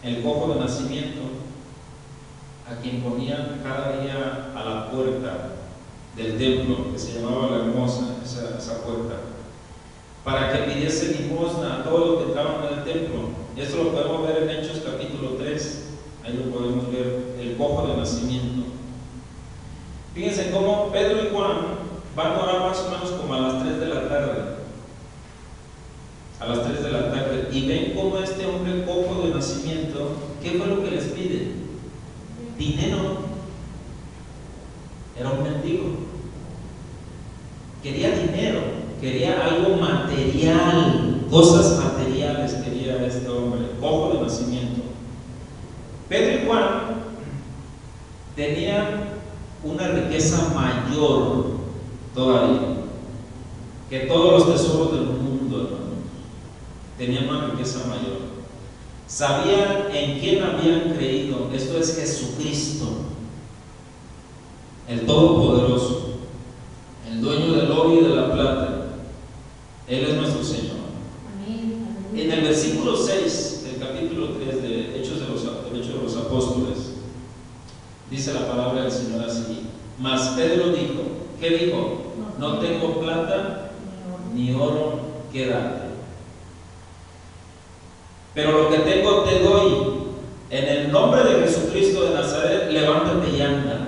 el cojo de nacimiento, a quien ponían cada día a la puerta del templo, que se llamaba la Hermosa, esa puerta, para que pidiese limosna a todos los que entraban en el templo. Esto lo podemos ver en Hechos capítulo 3, ahí lo podemos ver, el cojo de nacimiento. Fíjense cómo Pedro y Juan van a orar más o menos como a las 3 de la tarde. A las 3 de la tarde, y ven cómo este hombre cojo de nacimiento, ¿qué fue lo que les pide? Dinero. Era un mendigo. Quería dinero, quería algo material, cosas materiales quería este hombre, cojo de nacimiento. Pedro y Juan tenían una riqueza mayor todavía que todos los tesoros del mundo, hermanos. Tenían una riqueza mayor. Sabían en quién habían creído. Esto es Jesucristo, el Todopoderoso, el dueño del oro y de la plata. Él es nuestro Señor. Amén. En el versículo 6 del capítulo 3 de Hechos de los Apóstoles, dice la palabra del Señor así: mas Pedro dijo, ¿qué dijo? No tengo plata ni oro que darte, pero lo que tengo te doy. En el nombre de Jesucristo de Nazaret, levántate y anda.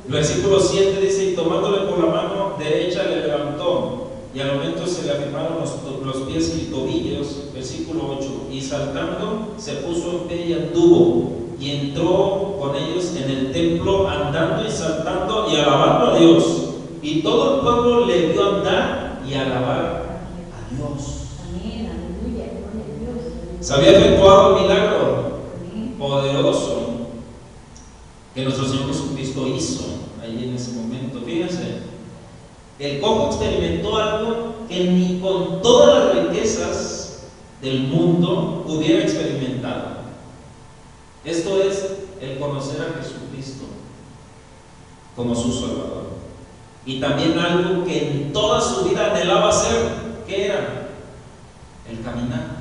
Versículo 7 dice: y tomándole por la mano derecha le levantó, y al momento se le afirmaron los pies y tobillos. Versículo 8: y saltando se puso en pie y anduvo, y entró con ellos en el templo, andando y saltando y alabando a Dios. Y todo el pueblo le vio andar y alabar a Dios. Se había efectuado un milagro poderoso que nuestro Señor Jesucristo hizo ahí en ese momento. Fíjense, el cojo experimentó algo que ni con todas las riquezas del mundo hubiera experimentado. Esto es el conocer a Jesucristo como su Salvador. Y también algo que en toda su vida anhelaba hacer. ¿Qué era? El caminar.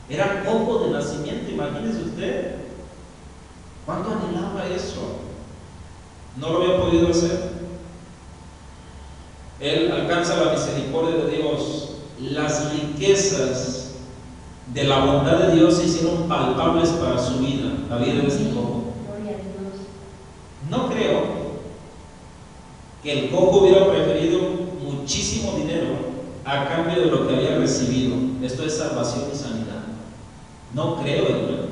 Era cojo de nacimiento, imagínese usted. ¿Cuánto anhelaba eso? No lo había podido hacer. Él alcanza la misericordia de Dios. Las riquezas de la bondad de Dios se hicieron palpables para su vida, la vida de este cojo. No creo que el cojo hubiera preferido muchísimo dinero a cambio de lo que había recibido. Esto es salvación y sanidad. No creo, hermanos,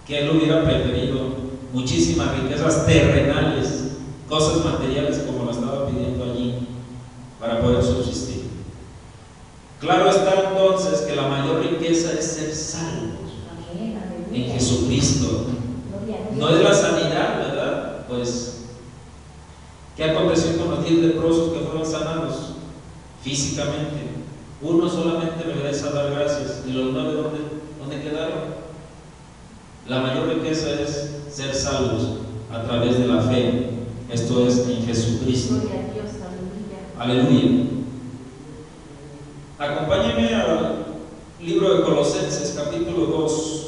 que él hubiera preferido muchísimas riquezas terrenales, cosas materiales como la estaba pidiendo allí para poder subsistir. Claro está entonces que la mayor riqueza es ser salvos en Jesucristo. No es la sanidad, ¿verdad? Pues, ¿qué aconteció con los 10 leprosos que fueron sanados físicamente? Uno solamente regresa a dar gracias, y los 9 ¿dónde quedaron? La mayor riqueza es ser salvos a través de la fe. Esto es en Jesucristo. Aleluya. Acompáñenme al libro de Colosenses capítulo 2.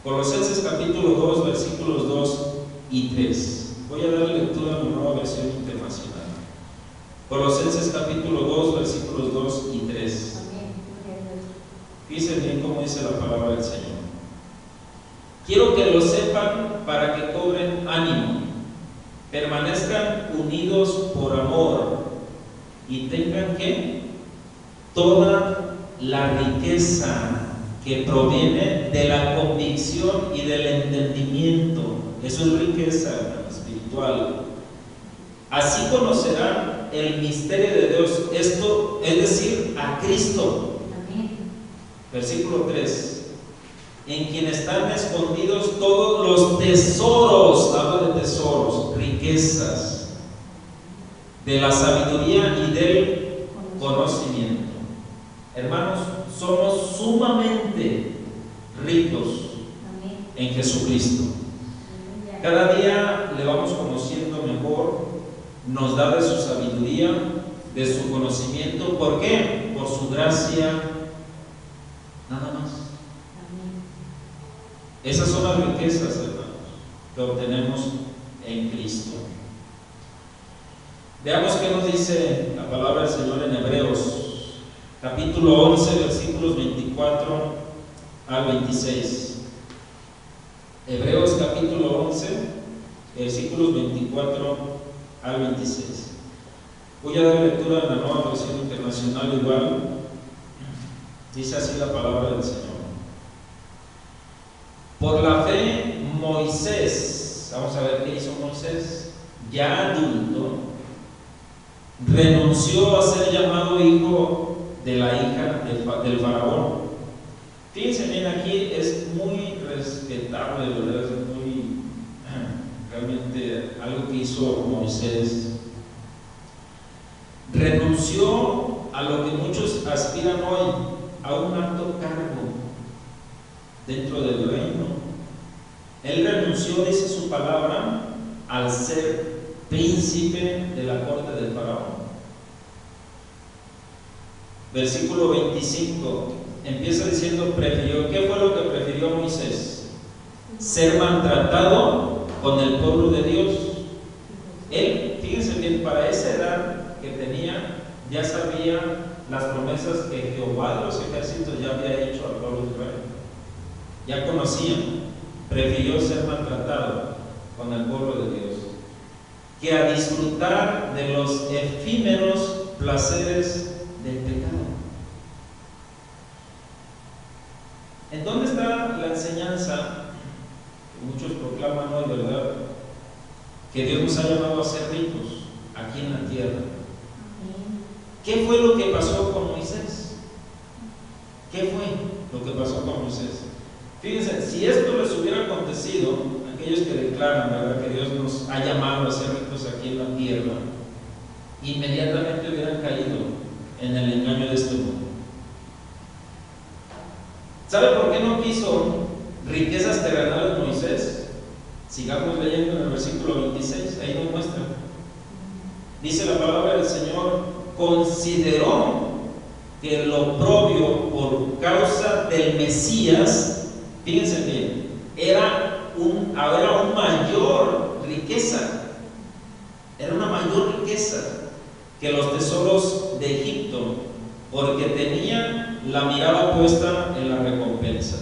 Colosenses capítulo 2, versículos 2 y 3. Voy a dar lectura a mi nueva versión internacional. Colosenses capítulo 2, versículos 2 y 3. Fíjense bien cómo dice la palabra del Señor. Quiero que lo sepan para que cobren ánimo, permanezcan unidos por amor y tengan que toda la riqueza que proviene de la convicción y del entendimiento. Eso es riqueza espiritual. Así conocerán el misterio de Dios, esto es decir, a Cristo. Versículo 3: en quien están escondidos todos los tesoros, habla de tesoros, riquezas, de la sabiduría y del conocimiento. Hermanos, somos sumamente ricos en Jesucristo. Cada día le vamos conociendo mejor, nos da de su sabiduría, de su conocimiento. ¿Por qué? Por su gracia, nada más. son las riquezas, hermanos, que obtenemos en Cristo. Veamos qué nos dice la palabra del Señor en Hebreos, capítulo 11, versículos 24 al 26. Hebreos capítulo 11, versículos 24 al 26. Voy a dar lectura en la Nueva Versión Internacional igual. Dice así la palabra del Señor. Por la fe, Moisés, vamos a ver qué hizo Moisés, ya adulto, renunció a ser llamado hijo de la hija del faraón. Fíjense bien, aquí es muy respetable, ¿verdad? Es muy, realmente algo que hizo Moisés. Renunció a lo que muchos aspiran hoy, a un alto cargo dentro del reino. Él renunció, dice su palabra, al ser príncipe de la corte del faraón. Versículo 25 empieza diciendo: prefirió. ¿Qué fue lo que prefirió Moisés? Ser maltratado con el pueblo de Dios. Él, fíjense bien, para esa edad que tenía, ya sabía las promesas que Jehová de los ejércitos ya había hecho al pueblo de Israel. Ya conocían. Prefirió ser maltratado con el pueblo de Dios que a disfrutar de los efímeros placeres del pecado. ¿En dónde está la enseñanza que muchos proclaman hoy, verdad? Que Dios nos ha llamado a ser ricos aquí en la tierra. ¿Qué fue lo que pasó con Moisés? ¿Qué fue lo que pasó con Moisés? Fíjense, si esto les hubiera acontecido a aquellos que declaran, ¿verdad?, que Dios nos ha llamado a ser ricos aquí en la tierra, inmediatamente hubieran caído en el engaño de este mundo. ¿Sabe por qué no quiso riquezas terrenales Moisés? Sigamos leyendo en el versículo 26, ahí nos muestra. Dice la palabra del Señor: consideró que lo propio por causa del Mesías, fíjense bien, era una mayor riqueza, era una mayor riqueza que los tesoros de Egipto, porque tenía la mirada puesta en la recompensa.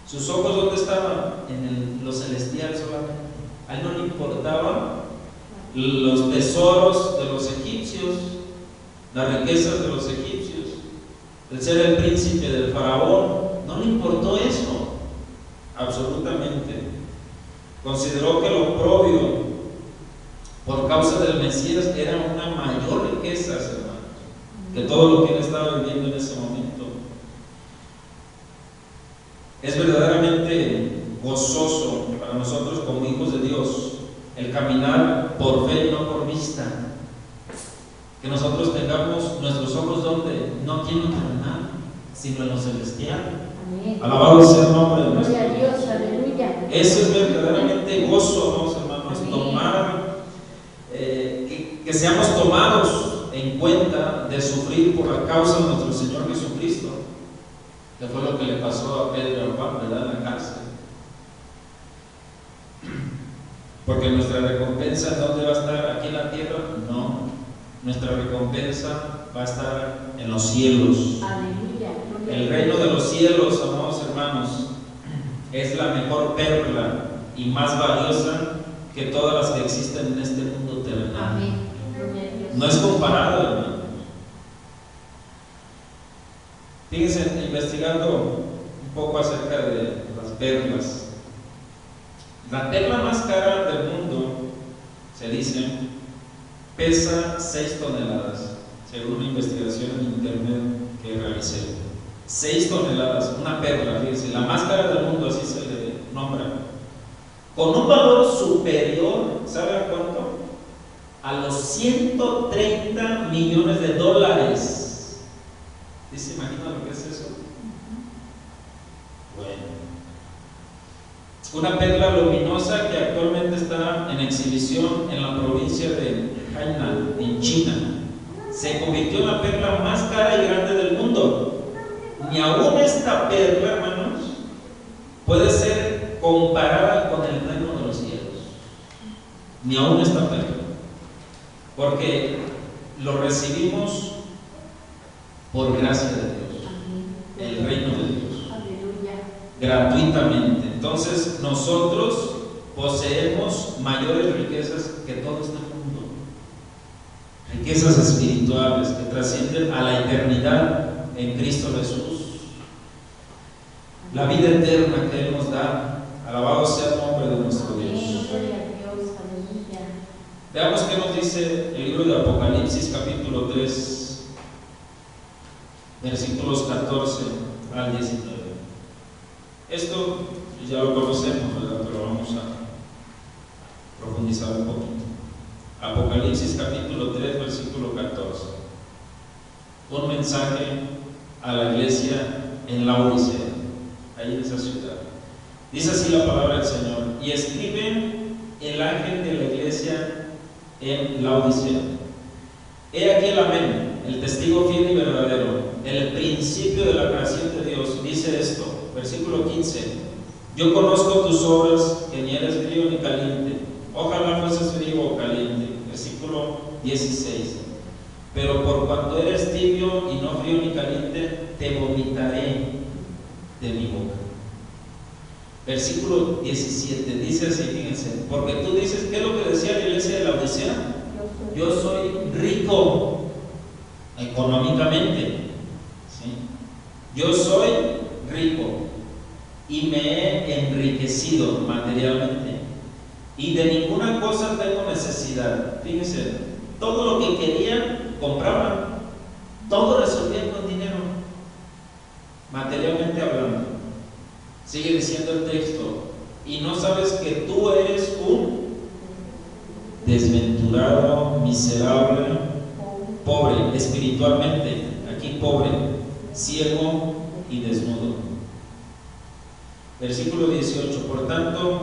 ¿Sus ojos dónde estaban? En lo celestial solamente. A él no le importaban los tesoros de los egipcios, las riquezas de los egipcios, el ser el príncipe del faraón. No le importó eso, absolutamente. Consideró que lo propio por causa del Mesías era una mayor riqueza, hermanos, que todo lo que él estaba viviendo en ese momento. Es verdaderamente gozoso para nosotros como hijos de Dios el caminar por fe y no por vista. Que nosotros tengamos nuestros ojos donde, no aquí en lo terrenal, sino en lo celestial. Amén. Alabado sea el nombre de nuestro Dios. Aleluya. Eso es verdaderamente gozo, amados hermanos. Amén. Tomar, que seamos tomados en cuenta de sufrir por la causa de nuestro Señor Jesucristo, que fue lo que le pasó a Pedro y a Juan, ¿verdad?, en la cárcel. Porque nuestra recompensa, ¿dónde va a estar? ¿Aquí en la tierra? No, nuestra recompensa va a estar en los cielos. Aleluya. El reino de los cielos, amados hermanos, es la mejor perla y más valiosa que todas las que existen en este mundo terrenal. Amén. No es comparado, hermanos. Fíjense, investigando un poco acerca de las perlas. La perla más cara del mundo, se dice, pesa 6 toneladas, según una investigación en internet que realicé. 6 toneladas, una perla, fíjense, la más cara del mundo, así se le nombra. Con un valor superior, ¿sabe a cuánto? A los 130 millones de dólares. ¿Sí se imagina lo que es eso? Bueno. Una perla luminosa que actualmente está en exhibición en la provincia de Hainan, en China, se convirtió en la perla más cara y grande del mundo. Ni aún esta perla, hermanos, puede ser comparada con el reino de los cielos, ni aún está perdido, porque lo recibimos por gracia de Dios, el reino de Dios, gratuitamente. Entonces nosotros poseemos mayores riquezas que todo este mundo, riquezas espirituales que trascienden a la eternidad en Cristo Jesús, la vida eterna que Él nos da. Alabado sea el nombre de nuestro Dios. Veamos qué nos dice el libro de Apocalipsis capítulo 3, versículos 14 al 19. Esto ya lo conocemos, ¿verdad? Pero vamos a profundizar un poquito. Apocalipsis capítulo 3, versículo 14. Un mensaje a la iglesia en Laodicea, ahí en esa ciudad. Dice así la palabra del Señor: y escribe el ángel de la iglesia en Laodicea: he aquí el amén, el testigo fiel y verdadero, el principio de la creación de Dios. Dice esto, versículo 15: yo conozco tus obras, que ni eres frío ni caliente. Ojalá fueses frío o caliente. Versículo 16: pero por cuanto eres tibio y no frío ni caliente, te vomitaré de mi boca. Versículo 17 dice así, fíjense: porque tú dices, ¿qué es lo que decía la iglesia de la Odisea? Yo soy rico económicamente, ¿sí? Yo soy rico y me he enriquecido materialmente, y de ninguna cosa tengo necesidad. Fíjense, todo lo que querían compraban, todo resolvían con dinero, materialmente hablando. Sigue diciendo el texto: y no sabes que tú eres un desventurado, miserable, pobre espiritualmente, aquí pobre, ciego y desnudo. Versículo 18: por tanto,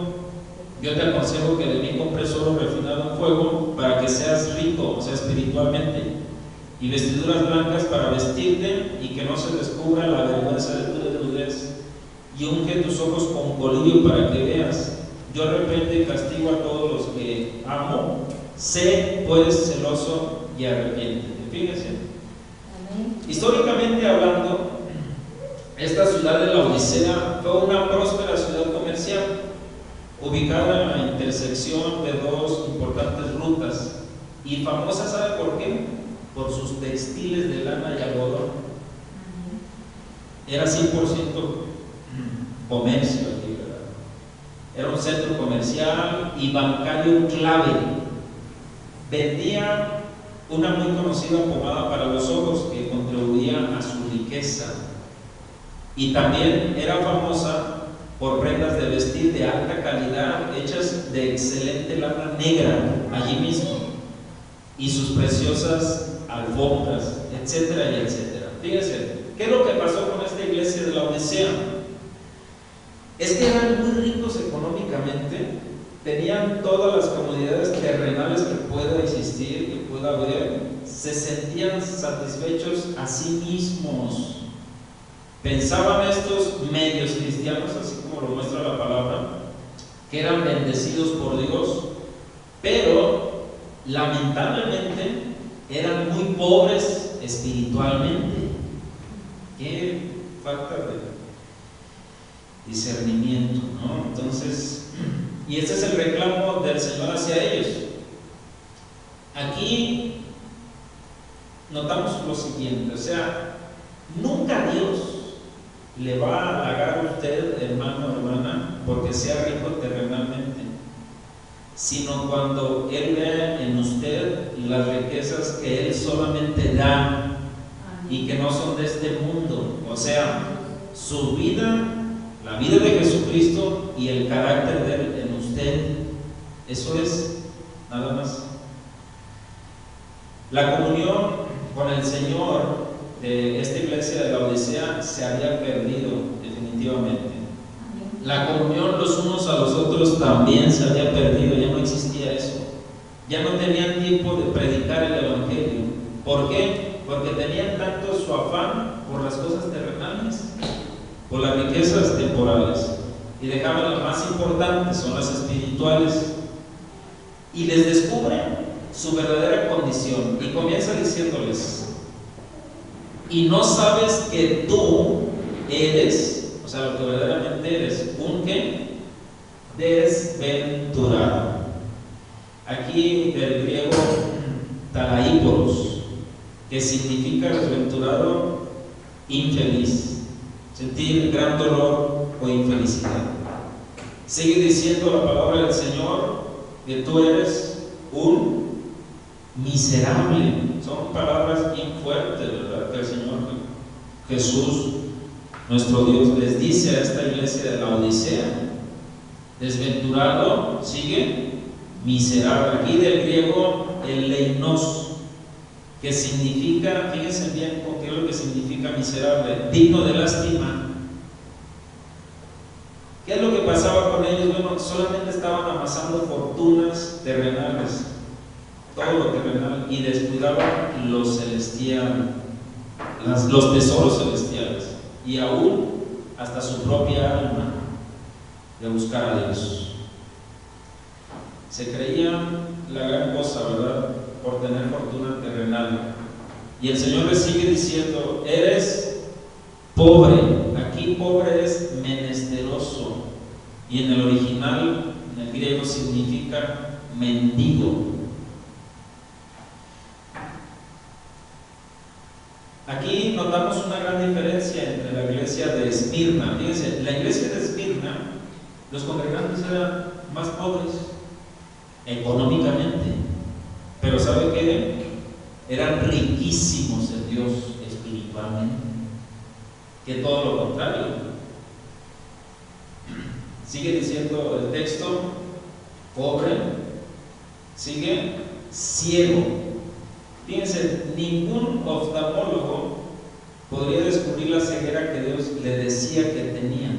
yo te aconsejo que de mí compres oro refinado en fuego, para que seas rico, o sea, espiritualmente, y vestiduras blancas para vestirte, y que no se descubra la vergüenza de tu desnudez, y unge tus ojos con colirio para que veas. Yo reprendo y castigo a todos los que amo. Sé pues celoso y arrepiéntete. Fíjense, históricamente hablando, esta ciudad de la Odisea fue una próspera ciudad comercial, ubicada en la intersección de dos importantes rutas, y famosa, ¿sabe por qué? Por sus textiles de lana y algodón. Era 100% comercio aquí, ¿verdad? Era un centro comercial y bancario clave. Vendía una muy conocida pomada para los ojos que contribuía a su riqueza, y también era famosa por prendas de vestir de alta calidad hechas de excelente lana negra allí mismo, y sus preciosas alfombras, etcétera y etcétera. Fíjense, ¿qué es lo que pasó con esta iglesia de la Odisea? Es que eran muy ricos económicamente, tenían todas las comodidades terrenales que pueda existir, que pueda haber, se sentían satisfechos a sí mismos. Pensaban estos medios cristianos, así como lo muestra la palabra, que eran bendecidos por Dios, pero lamentablemente eran muy pobres espiritualmente. Qué falta de discernimiento, ¿no? Entonces, y este es el reclamo del Señor hacia ellos. Aquí notamos lo siguiente, o sea, nunca Dios le va a halagar a usted, hermano o hermana, porque sea rico terrenalmente, sino cuando Él vea en usted las riquezas que Él solamente da y que no son de este mundo, o sea, su vida, la vida de Jesucristo y el carácter de Él en usted. Eso es, nada más. La comunión con el Señor de esta iglesia de la Odisea se había perdido definitivamente. La comunión los unos a los otros también se había perdido, ya no existía eso. Ya no tenían tiempo de predicar el Evangelio. ¿Por qué? Porque tenían tanto su afán por las cosas terrenales, por las riquezas temporales, y dejaban las más importantes, son las espirituales, y les descubre su verdadera condición y comienza diciéndoles: y no sabes que tú eres, o sea, lo que verdaderamente eres, un ¿qué? Desventurado. Aquí del griego talaíporos, que significa desventurado, infeliz, sentir gran dolor o infelicidad. Sigue diciendo la palabra del Señor que tú eres un miserable. Son palabras bien fuertes, ¿verdad? Que el Señor Jesús, nuestro Dios, les dice a esta iglesia de la Odisea: desventurado, sigue, miserable. Aquí del griego el leinos, que significa, fíjense bien qué es lo que significa miserable, digno de lástima. ¿Qué es lo que pasaba con ellos? Bueno, solamente estaban amasando fortunas terrenales, todo lo terrenal, y descuidaban lo celestial, los tesoros celestiales, y aún hasta su propia alma, de buscar a Dios. Se creían la gran cosa, ¿verdad?, por tener fortuna terrenal. Y el Señor les sigue diciendo: eres pobre. Aquí pobre es menesteroso, y en el original, en el griego, significa mendigo. Aquí notamos una gran diferencia entre la iglesia de Esmirna. Fíjense, la iglesia de Esmirna, los congregantes eran más pobres económicamente, pero ¿sabe qué? Eran riquísimos en Dios espiritualmente, que todo lo contrario. Sigue diciendo el texto: pobre, sigue, ciego. Fíjense, ningún oftalmólogo podría descubrir la ceguera que Dios le decía que tenía,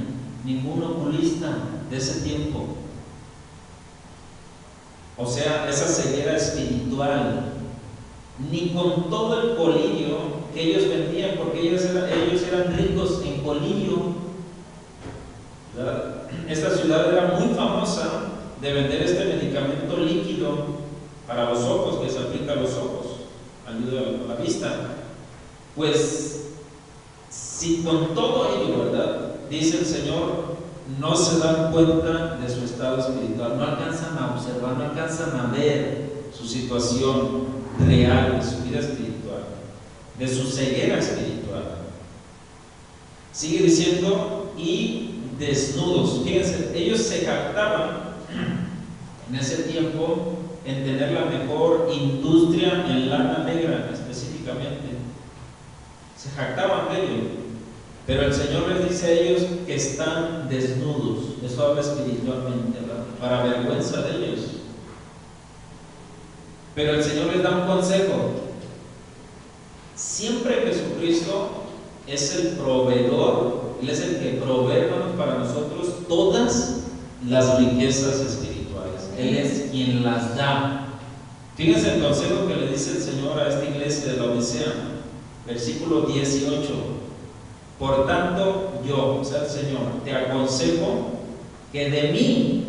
ningún oculista de ese tiempo. O sea, esa ceguera espiritual, ni con todo el colillo que ellos vendían, porque ellos eran ricos en colillo, ¿verdad? Esta ciudad era muy famosa de vender este medicamento líquido para los ojos, que se aplica a los ojos, ayuda a la vista. Pues, si con todo ello, ¿verdad?, dice el Señor, no se dan cuenta de su estado espiritual, no alcanzan a observar, no alcanzan a ver su situación real, de su vida espiritual, de su ceguera espiritual. Sigue diciendo: y desnudos. Fíjense, ellos se jactaban en ese tiempo en tener la mejor industria en lana negra, específicamente. Se jactaban de ello. Pero el Señor les dice a ellos que están desnudos. Eso habla espiritualmente, ¿verdad?, para vergüenza de ellos. Pero el Señor les da un consejo. Siempre Jesucristo es el proveedor, Él es el que provee para nosotros todas las riquezas espirituales. Él es quien las da. Fíjense el consejo que le dice el Señor a esta iglesia de la Odisea, versículo 18. Por tanto, yo, o sea, el Señor, te aconsejo que de mí,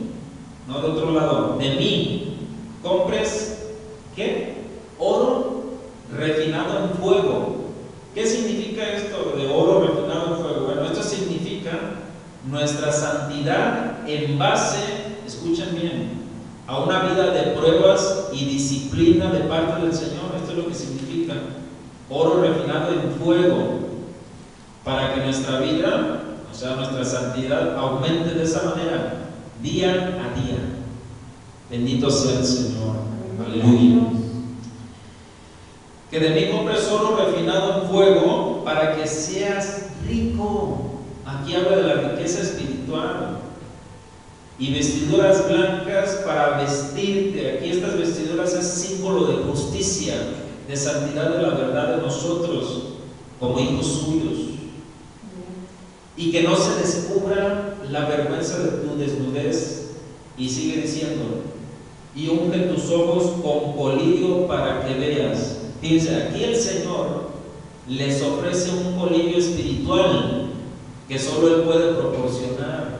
no de otro lado, de mí, compres, ¿qué? Oro refinado en fuego. ¿Qué significa esto de oro refinado en fuego? Bueno, esto significa nuestra santidad en base, escuchen bien, a una vida de pruebas y disciplina de parte del Señor. Esto es lo que significa oro refinado en fuego, para que nuestra vida, o sea, nuestra santidad, aumente de esa manera, día a día. Bendito sea el Señor. Aleluya. Que de mí compres oro refinado en fuego para que seas rico. Aquí habla de la riqueza espiritual. Y vestiduras blancas para vestirte. Aquí estas vestiduras es símbolo de justicia, de santidad, de la verdad de nosotros como hijos suyos. Y que no se descubra la vergüenza de tu desnudez. Y sigue diciendo: y unge tus ojos con colirio para que veas. Fíjense, aquí el Señor les ofrece un colirio espiritual que solo Él puede proporcionar.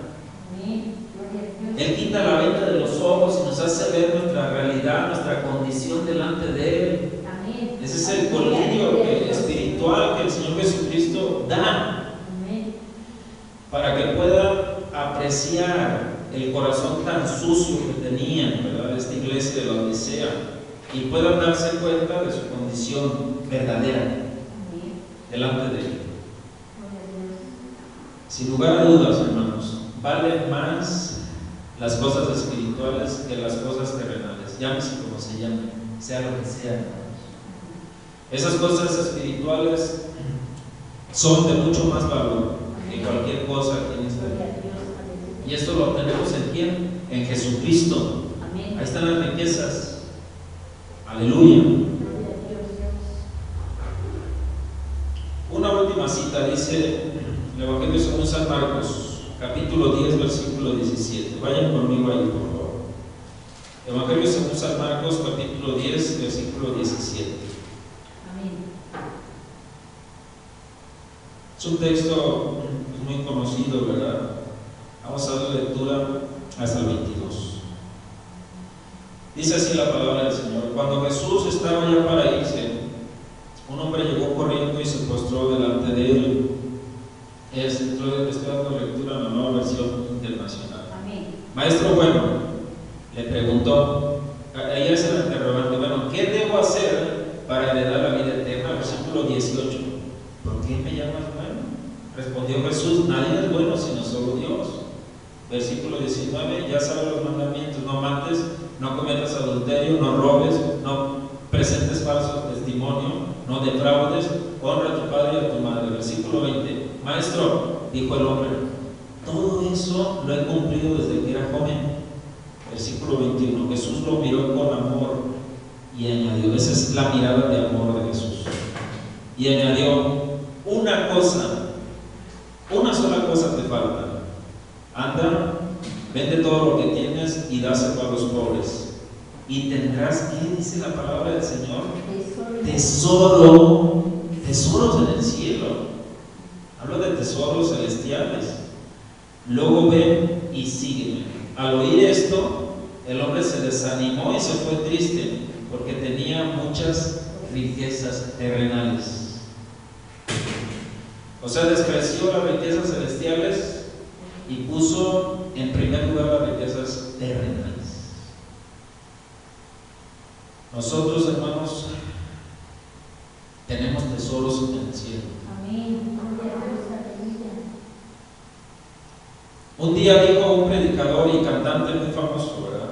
Él quita la venda de los ojos y nos hace ver nuestra realidad, nuestra condición delante de Él. Ese es el colirio espiritual que el Señor Jesucristo da para que pueda apreciar el corazón tan sucio que tenían, ¿verdad?, esta iglesia de la Odisea, y puedan darse cuenta de su condición verdadera delante de Él. Sin lugar a dudas, hermanos, valen más las cosas espirituales que las cosas terrenales, llámese como se llame, sea lo que sea, hermanos. Esas cosas espirituales son de mucho más valor que cualquier cosa aquí en esta vida. Y esto lo obtenemos en quién? En Jesucristo. Ahí están las riquezas. Aleluya. Una última cita dice el Evangelio según San Marcos, capítulo 10, versículo 17. Vayan conmigo ahí, por favor. Evangelio según San Marcos, capítulo 10, versículo 17. Es un texto muy conocido, ¿verdad? Vamos a dar lectura hasta el 22. Dice así la palabra del Señor: cuando Jesús estaba ya para irse, un hombre llegó corriendo y se postró delante de él. Estoy dando lectura en la Nueva Versión Internacional. Maestro bueno, le preguntó, ahí es el interrogante, bueno, ¿qué debo hacer para heredar la vida eterna? Versículo 18. ¿Por qué me llamas bueno? Respondió Jesús: nadie es bueno sino solo Dios. Versículo 19, ya sabes los mandamientos: no mates, no cometas adulterio, no robes, no presentes falso testimonio, no defraudes, honra a tu padre y a tu madre. Versículo 20, Maestro, dijo el hombre, todo eso lo he cumplido desde que era joven. Versículo 21, Jesús lo miró con amor y añadió, esa es la mirada de amor de Jesús, y añadió, una sola cosa te falta. Anda, vende todo lo que tienes y dáselo a los pobres, y tendrás, ¿qué dice la palabra del Señor? Tesoros en el cielo. Habla de tesoros celestiales. Luego ven y sígueme. Al oír esto, el hombre se desanimó y se fue triste, porque tenía muchas riquezas terrenales. O sea, despreció las riquezas celestiales y puso en primer lugar las riquezas terrenales. Nosotros, hermanos, tenemos tesoros en el cielo. Un día dijo un predicador y cantante muy famoso, ¿verdad?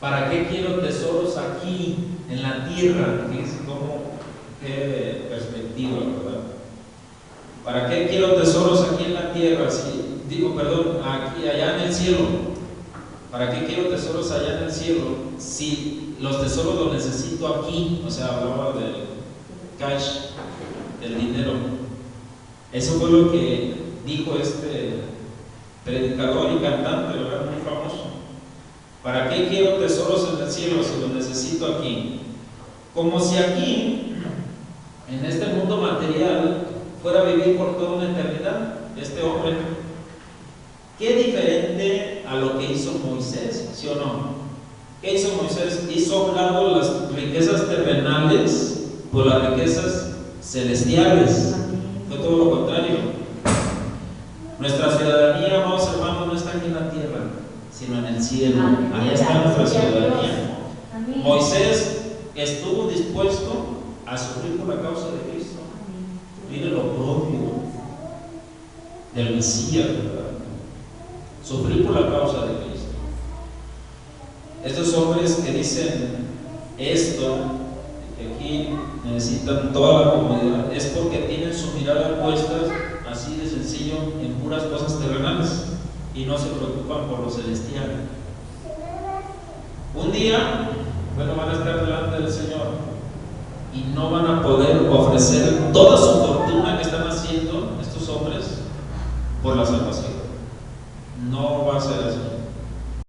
¿Para qué quiero tesoros aquí en la tierra? Fíjense qué perspectiva, ¿verdad? ¿Para qué quiero tesoros aquí en la tierra? Aquí, allá en el cielo. ¿Para qué quiero tesoros allá en el cielo si los tesoros los necesito aquí? O sea, hablaba del cash, del dinero. Eso fue lo que dijo este predicador y cantante, ¿verdad? Muy famoso. ¿Para qué quiero tesoros en el cielo si los necesito aquí? Como si aquí, en este mundo material, fuera a vivir por toda una eternidad. Este hombre, qué diferente a lo que hizo Moisés, ¿sí o no? ¿Qué hizo Moisés? Hizo a un lado las riquezas terrenales por las riquezas celestiales. Fue todo lo contrario. Nuestra ciudadanía, amados hermanos, no está aquí en la tierra, sino en el cielo. Allá está nuestra ciudadanía. Moisés estuvo dispuesto a sufrir por la causa de Cristo, sufrir el oprobio del Mesías, ¿verdad? Sufrir por la causa de Cristo. Estos hombres que dicen esto, que aquí necesitan toda la comodidad, es porque tienen su mirada puesta, así de sencillo, en puras cosas terrenales y no se preocupan por lo celestial. Un día, van a estar delante del Señor y no van a poder ofrecer toda su fortuna que están haciendo estos hombres por la salvación.